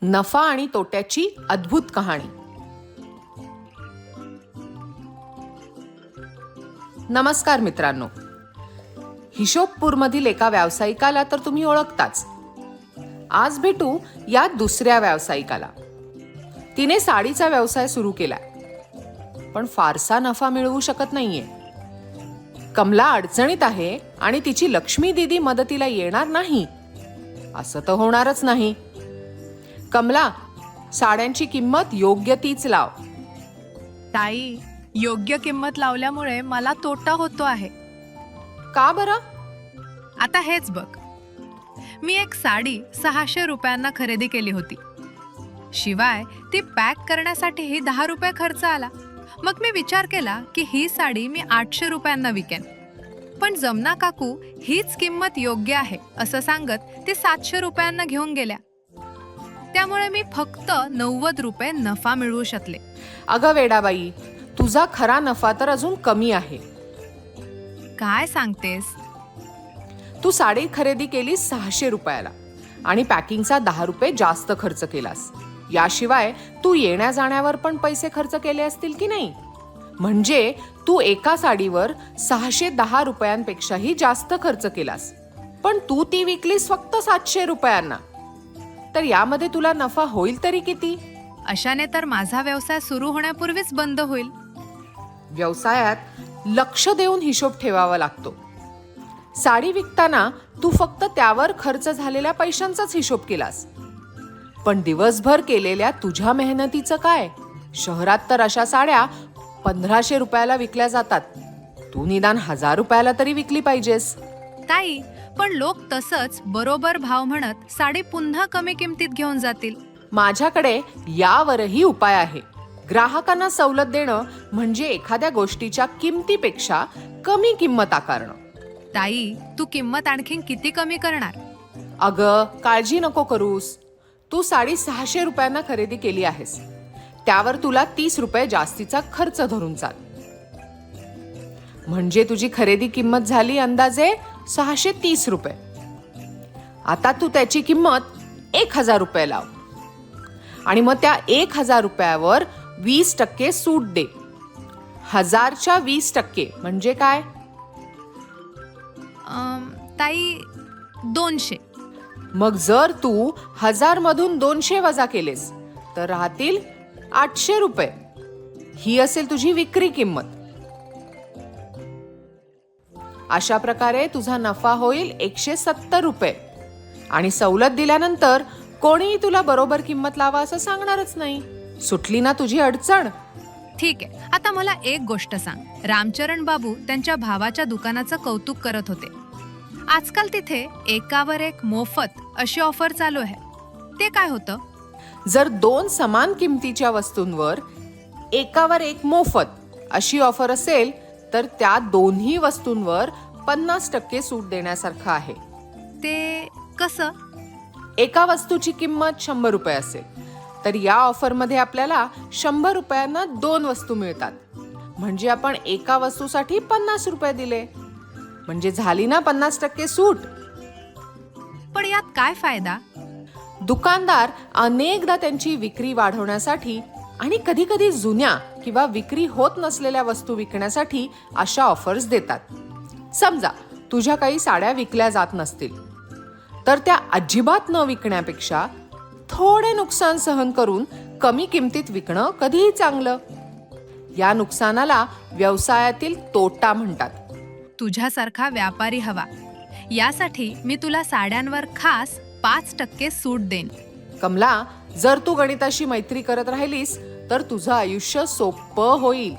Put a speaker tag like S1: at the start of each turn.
S1: नफा आणि तोट्याची अद्भुत कहाणी. नमस्कार मित्रांनो. हिशोबपूरमधील एका व्यावसायिकाला तर तुम्ही ओळखताच. आज भेटू या दुसऱ्या व्यावसायिकाला. तिने साडीचा व्यवसाय सुरू केलाय, पण फारसा नफा मिळवू शकत नाहीये. कमला अडचणीत आहे आणि तिची लक्ष्मी दीदी मदतीला येणार नाही असं तर होणारच नाही. कमला, साड्यांची किंमत योग्य तीच लाव.
S2: ताई, योग्य किंमत लावल्यामुळे मला तोटा होतो आहे.
S1: का बरं?
S2: आता हेच बघ, मी एक साडी 600 रुपयांना खरेदी केली होती. शिवाय ती पॅक करण्यासाठीही 10 रुपये खर्च आला. मग मी विचार केला की ही साडी मी 800 रुपयांना विकेन. पण जमना काकू हीच किंमत योग्य आहे असं सांगत ते 700 रुपयांना घेऊन गेल्या. त्यामुळे मी फक्त 90 रुपये नफा मिळवू शकले.
S1: अगं वेडाबाई, तुझा खरा नफा तर अजून कमी आहे.
S2: काय सांगतेस?
S1: तू साडी खरेदी केली 600 रुपयाला आणि पॅकिंगचा 10 रुपये जास्त खर्च केलास. याशिवाय तू येण्या जाण्यावर पण पैसे खर्च केले असतील की नाही? म्हणजे तू एका साडीवर 610 रुपयांपेक्षाही जास्त खर्च केलास, पण तू ती विकलीस फक्त 700 रुपयांना. तर यामध्ये तुला नफा होईल तरी किती?
S2: अशाने तर माझा व्यवसाय सुरू होण्यापूर्वीच बंद होईल.
S1: व्यवसायात लक्ष देऊन हिशोब ठेवावा लागतो. साडी विकताना तू फक्त त्यावर खर्च झालेल्या पैशांचाच हिशोब केलास, पण दिवसभर केलेल्या तुझ्या मेहनतीचं काय? शहरात तर अशा साड्या 1500 रुपयाला विकल्या जातात. तू निदान 1000 रुपयाला तरी विकली पाहिजेस.
S2: ताई, पण लोक तसंच बरोबर भाव म्हणत साडी पुन्हा कमी किमतीत घेऊन जातील.
S1: माझ्याकडे यावरही उपाय आहे. ग्राहकांना सवलत देणं म्हणजे एखाद्या गोष्टीच्या किमतीपेक्षा कमी किंमत आकारणं.
S2: ताई, तू किंमत आणखीन किती कमी करणार?
S1: अगं, काळजी नको करूस. तू साडी 600 रुपयांना खरेदी केली आहेस, त्यावर तुला 30 रुपये जास्तीचा खर्च धरून चाल. म्हणजे तुझी खरेदी किंमत झाली अंदाजे 630 रुपये. आता तू त्याची किंमत 1000 रुपये लाव आणि मग त्या 1000 रुपयावर 20% सूट दे. 1000च्या 20% म्हणजे काय?
S2: ताई, 200.
S1: मग जर तू 1000 मधून 200 वजा केलेस तर राहतील 800 रुपये. ही असेल तुझी विक्री किंमत. अशा प्रकारे तुझा नफा होईल 170 रुपये. आणि सवलत दिल्यानंतर कोणीही तुला बरोबर किंमत लावा असं सांगणारच नाही. सुटली ना तुझी अडचण?
S2: ठीक आहे, आता मला एक गोष्ट सांग. रामचरण बाबू त्यांच्या भावाच्या दुकानाचं कौतुक करत होते. आजकाल तिथे एकावर एक मोफत अशी ऑफर चालू आहे. ते काय होतं?
S1: जर 2 समान किमतीच्या वस्तूंवर एकावर एक मोफत अशी ऑफर असेल तर त्या दोन्ही वस्तूंवर 50% सूट देण्यासारखं आहे.
S2: ते कसं?
S1: एका वस्तूची किंमत 100 रुपये असेल तर या ऑफरमध्ये आपल्याला 100 रुपयांना 2 वस्तू मिळतात. म्हणजे आपण एका वस्तूसाठी 50 रुपये दिले, म्हणजे झाली ना 50% सूट.
S2: पण यात काय फायदा?
S1: दुकानदार अनेकदा त्यांची विक्री वाढवण्यासाठी आणि कधी कधी जुन्या किंवा विक्री होत नसलेल्या वस्तू विकण्यासाठी अशा ऑफर्स देतात. समजा तुझ्या काही साड्या विकल्या जात नसतील तर त्या अजिबात न विकण्यापेक्षा थोडे नुकसान सहन करून कमी किमतीत विकणं कधीही चांगलं. या नुकसानाला व्यवसायातील तोटा म्हणतात.
S2: तुझ्यासारखा व्यापारी हवा. यासाठी मी तुला साड्यांवर खास 5% सूट देईन.
S1: कमला, जर तू गणिताशी मैत्री करत राहिलीस तर तुझं आयुष्य सोपं होईल.